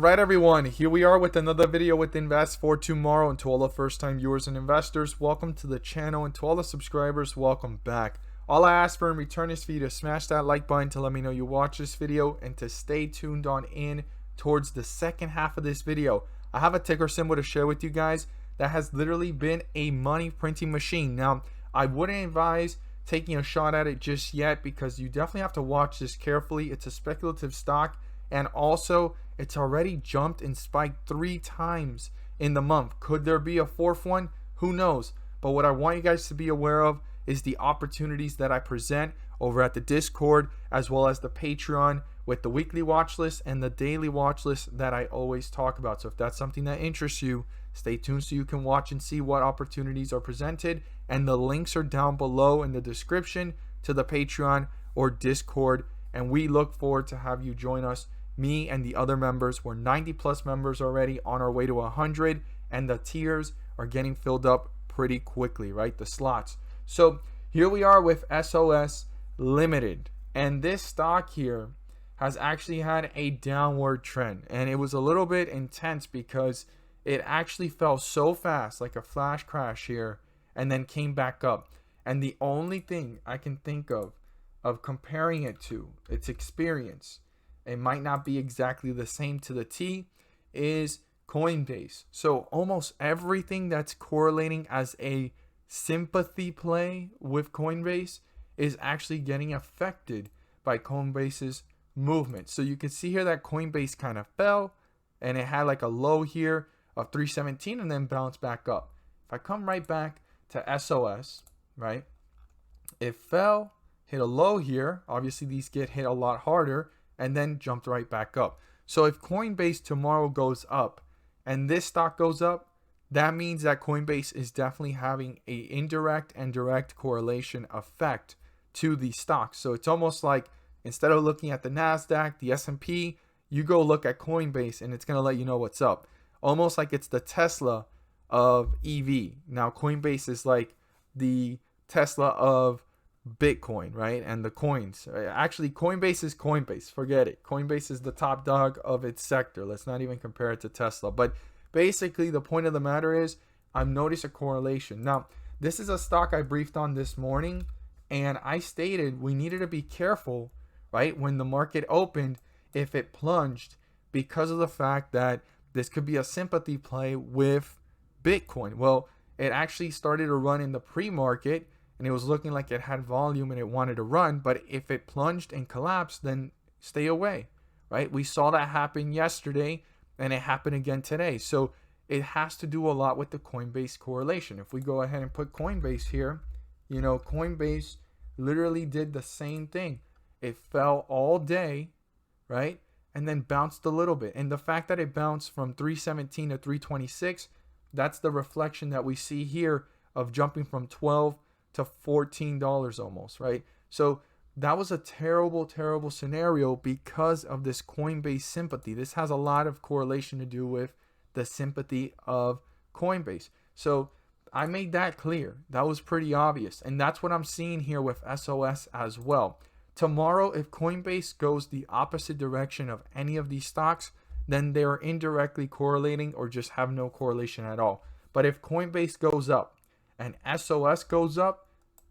Alright everyone, here we are with another video with Invest for Tomorrow. And to all the first time viewers and investors, welcome to the channel, and to all the subscribers, welcome back. All I ask for in return is for you to smash that like button to let me know you watch this video, and to stay tuned on in towards the second half of this video. I have a ticker symbol to share with you guys that has literally been a money printing machine. Now, I wouldn't advise taking a shot at it just yet because you definitely have to watch this carefully. It's a speculative stock, and also it's already jumped and spiked 3 times in the month. Could there be a fourth one? Who knows? But what I want you guys to be aware of is the opportunities that I present over at the Discord, as well as the Patreon, with the weekly watch list and the daily watch list that I always talk about. So if that's something that interests you, stay tuned so you can watch and see what opportunities are presented. And the links are down below in the description to the Patreon or Discord. And we look forward to have you join us, me and the other members. We're 90 plus members already, on our way to 100, and the tiers are getting filled up pretty quickly, right? The slots. So here we are with SOS Limited, and this stock here has actually had a downward trend, and it was a little bit intense because it actually fell so fast, like a flash crash here, and then came back up. And the only thing I can think of comparing it to its experience, it might not be exactly the same to the T, is Coinbase. So almost everything that's correlating as a sympathy play with Coinbase is actually getting affected by Coinbase's movement. So you can see here that Coinbase kind of fell, and it had like a low here of 317 and then bounced back up. If I come right back to SOS, right, it fell, hit a low here. Obviously these get hit a lot harder, and then jumped right back up. So if Coinbase tomorrow goes up and this stock goes up, that means that Coinbase is definitely having a indirect and direct correlation effect to the stocks. So it's almost like, instead of looking at the NASDAQ, the S&P, you go look at Coinbase and it's going to let you know what's up. Almost like it's the Tesla of EV. Now Coinbase is like the Tesla of Bitcoin, right? And the coins. Actually, Coinbase is Coinbase. Forget it. Coinbase is the top dog of its sector. Let's not even compare it to Tesla. But basically, the point of the matter is, I've noticed a correlation. Now, this is a stock I briefed on this morning, and I stated we needed to be careful, right, when the market opened, if it plunged, because of the fact that this could be a sympathy play with Bitcoin. Well, it actually started to run in the pre-market, and it was looking like it had volume and it wanted to run. But if it plunged and collapsed, then stay away, right? We saw that happen yesterday, and it happened again today. So it has to do a lot with the Coinbase correlation. If we go ahead and put Coinbase here, you know, Coinbase literally did the same thing. It fell all day, right? And then bounced a little bit. And the fact that it bounced from 317 to 326, that's the reflection that we see here of jumping from 12 to $14 almost, right? So that was a terrible, terrible scenario because of this Coinbase sympathy. This has a lot of correlation to do with the sympathy of Coinbase. So I made that clear. That was pretty obvious. And that's what I'm seeing here with SOS as well. Tomorrow, if Coinbase goes the opposite direction of any of these stocks, then they're indirectly correlating or just have no correlation at all. But if Coinbase goes up and SOS goes up,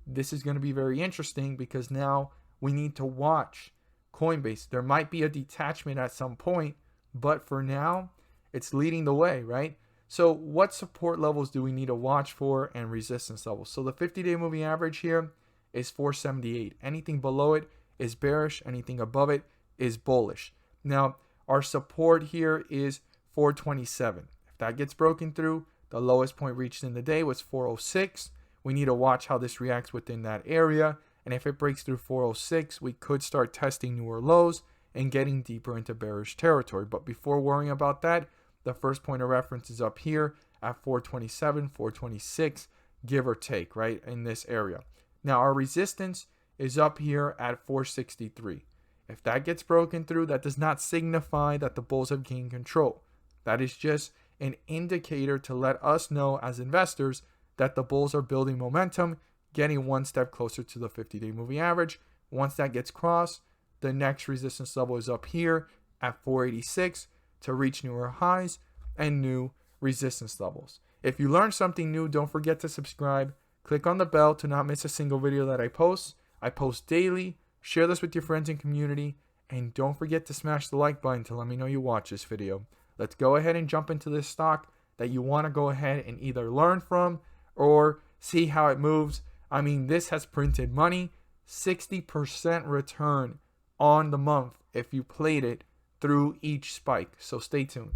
this is going to be very interesting because now we need to watch Coinbase. There might be a detachment at some point, but for now, it's leading the way, right? So what support levels do we need to watch for, and resistance levels? So the 50-day moving average here is 478. Anything below it is bearish. Anything above it is bullish. Now, our support here is 427. If that gets broken through, the lowest point reached in the day was 406. We need to watch how this reacts within that area. And if it breaks through 406, we could start testing newer lows and getting deeper into bearish territory. But before worrying about that, the first point of reference is up here at 427, 426, give or take, right, in this area. Now, our resistance is up here at 463. If that gets broken through, that does not signify that the bulls have gained control. That is just an indicator to let us know as investors that the bulls are building momentum, getting one step closer to the 50-day moving average. Once that gets crossed, the next resistance level is up here at 486. to reach newer highs and new resistance levels. If you learned something new, don't forget to subscribe. Click on the bell to not miss a single video that I post. I post daily. Share this with your friends and community. And don't forget to smash the like button to let me know you watch this video. Let's go ahead and jump into this stock that you want to go ahead and either learn from or see how it moves. I mean, this has printed money, 60% return on the month if you played it through each spike. So stay tuned.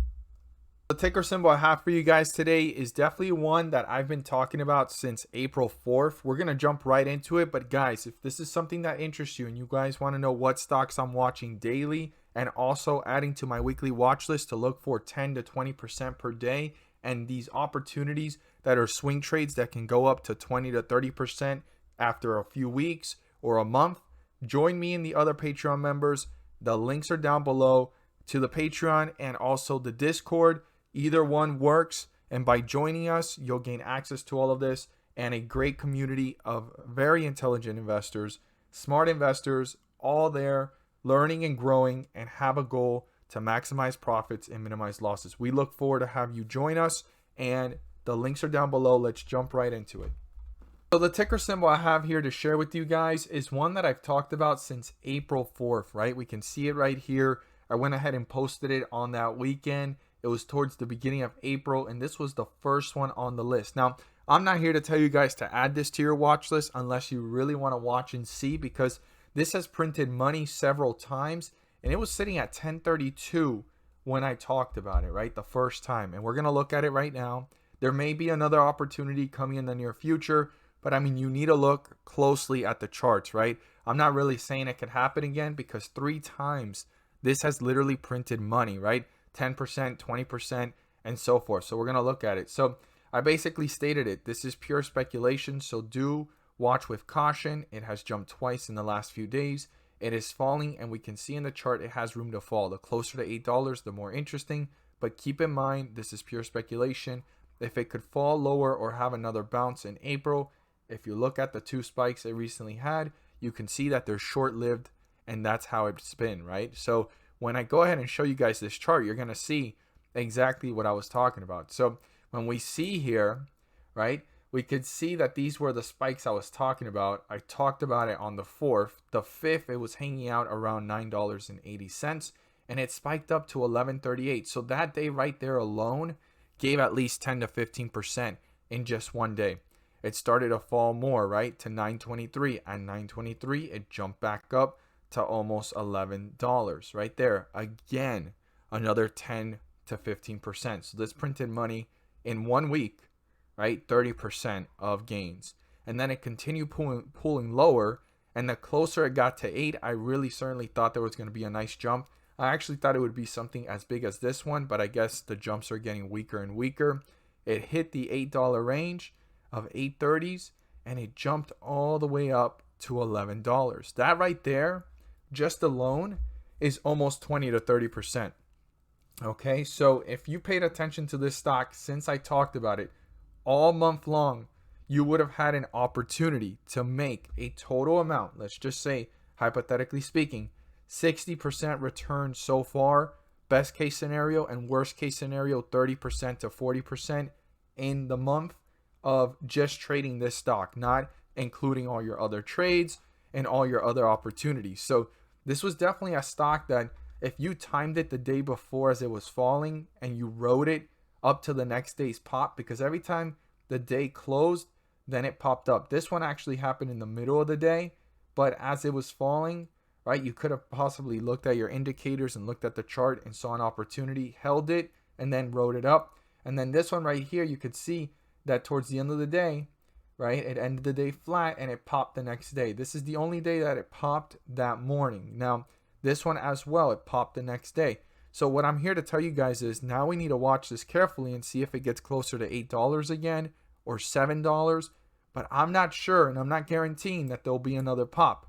The ticker symbol I have for you guys today is definitely one that I've been talking about since April 4th. We're going to jump right into it. But guys, if this is something that interests you and you guys want to know what stocks I'm watching daily and also adding to my weekly watch list to look for 10 to 20% per day and these opportunities that are swing trades that can go up to 20 to 30% after a few weeks or a month, join me and the other Patreon members. The links are down below to the Patreon and also the Discord. Either one works, and by joining us, you'll gain access to all of this and a great community of very intelligent investors, smart investors, all there learning and growing and have a goal to maximize profits and minimize losses. We look forward to have you join us, and the links are down below. Let's jump right into it. So the ticker symbol I have here to share with you guys is one that I've talked about since April 4th, right? We can see it right here. I went ahead and posted it on that weekend. It was towards the beginning of April, and this was the first one on the list. Now, I'm not here to tell you guys to add this to your watch list unless you really want to watch and see, because this has printed money several times, and it was sitting at 1032 when I talked about it, right? The first time. And we're going to look at it right now. There may be another opportunity coming in the near future, but I mean, you need to look closely at the charts, right? I'm not really saying it could happen again because 3 times this has literally printed money, right? 10%, 20%, and so forth. So we're going to look at it. So I basically stated it. This is pure speculation, so do watch with caution. It has jumped twice in the last few days. It is falling, and we can see in the chart it has room to fall. The closer to $8, the more interesting. But keep in mind, this is pure speculation. If it could fall lower or have another bounce in April, if you look at the 2 spikes it recently had, you can see that they're short-lived, and that's how it's been, right? So when I go ahead and show you guys this chart, you're going to see exactly what I was talking about. So when we see here, right, we could see that these were the spikes I was talking about. I talked about it on the 4th. The 5th, it was hanging out around $9.80, and it spiked up to $11.38. So that day right there alone gave at least 10 to 15% in just one day. It started to fall more, right, to $9.23. At $9.23, it jumped back up to almost $11 right there. Again, another 10 to 15%. So this printed money in 1 week, right? 30% of gains. And then it continued pulling lower. And the closer it got to 8, I really certainly thought there was going to be a nice jump. I actually thought it would be something as big as this one, but I guess the jumps are getting weaker and weaker. It hit the $8 range of 830s, and it jumped all the way up to $11. That right there, just alone, is almost 20 to 30%. Okay, so if you paid attention to this stock since I talked about it all month long, you would have had an opportunity to make a total amount, let's just say, hypothetically speaking, 60% return so far, best case scenario, and worst case scenario, 30% to 40% in the month of just trading this stock, not including all your other trades and all your other opportunities. So this was definitely a stock that if you timed it the day before as it was falling and you rode it up to the next day's pop, because every time the day closed, then it popped up. This one actually happened in the middle of the day, but as it was falling, right, you could have possibly looked at your indicators and looked at the chart and saw an opportunity, held it, and then rode it up. And then this one right here, you could see that towards the end of the day, right, it ended the day flat and it popped the next day. This is the only day that it popped that morning. Now, this one as well, it popped the next day. So what I'm here to tell you guys is now we need to watch this carefully and see if it gets closer to $8 again or $7. But I'm not sure, and I'm not guaranteeing that there'll be another pop.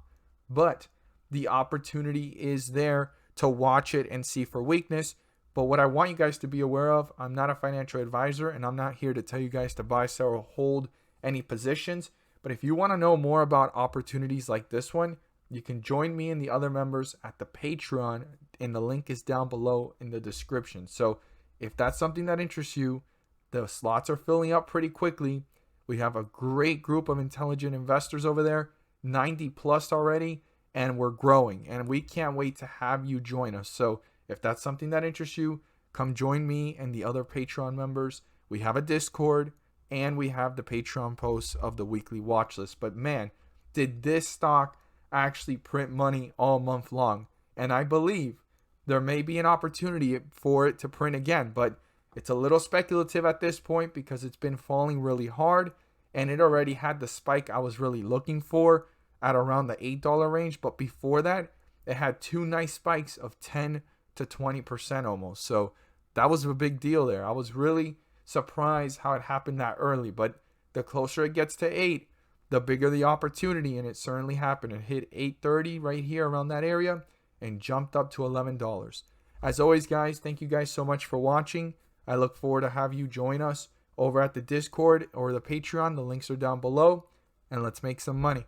But the opportunity is there to watch it and see for weakness. But what I want you guys to be aware of, I'm not a financial advisor, and I'm not here to tell you guys to buy, sell, or hold any positions. But if you want to know more about opportunities like this one, you can join me and the other members at the Patreon and the link is down below in the description. So if that's something that interests you, the slots are filling up pretty quickly. We have a great group of intelligent investors over there, 90 plus already, and we're growing, and we can't wait to have you join us. So if that's something that interests you, come join me and the other Patreon members. We have a Discord, and we have the Patreon posts of the weekly watch list. But man, did this stock actually print money all month long. And I believe there may be an opportunity for it to print again, but it's a little speculative at this point because it's been falling really hard, and it already had the spike I was really looking for at around the $8 range. But before that, it had two nice spikes of 10 to 20% almost. So that was a big deal there. I was really surprised how it happened that early, but the closer it gets to 8, the bigger the opportunity, and it certainly happened. It hit 8.30 right here around that area and jumped up to $11. As always, guys, thank you guys so much for watching. I look forward to have you join us over at the Discord or the Patreon. The links are down below, and let's make some money.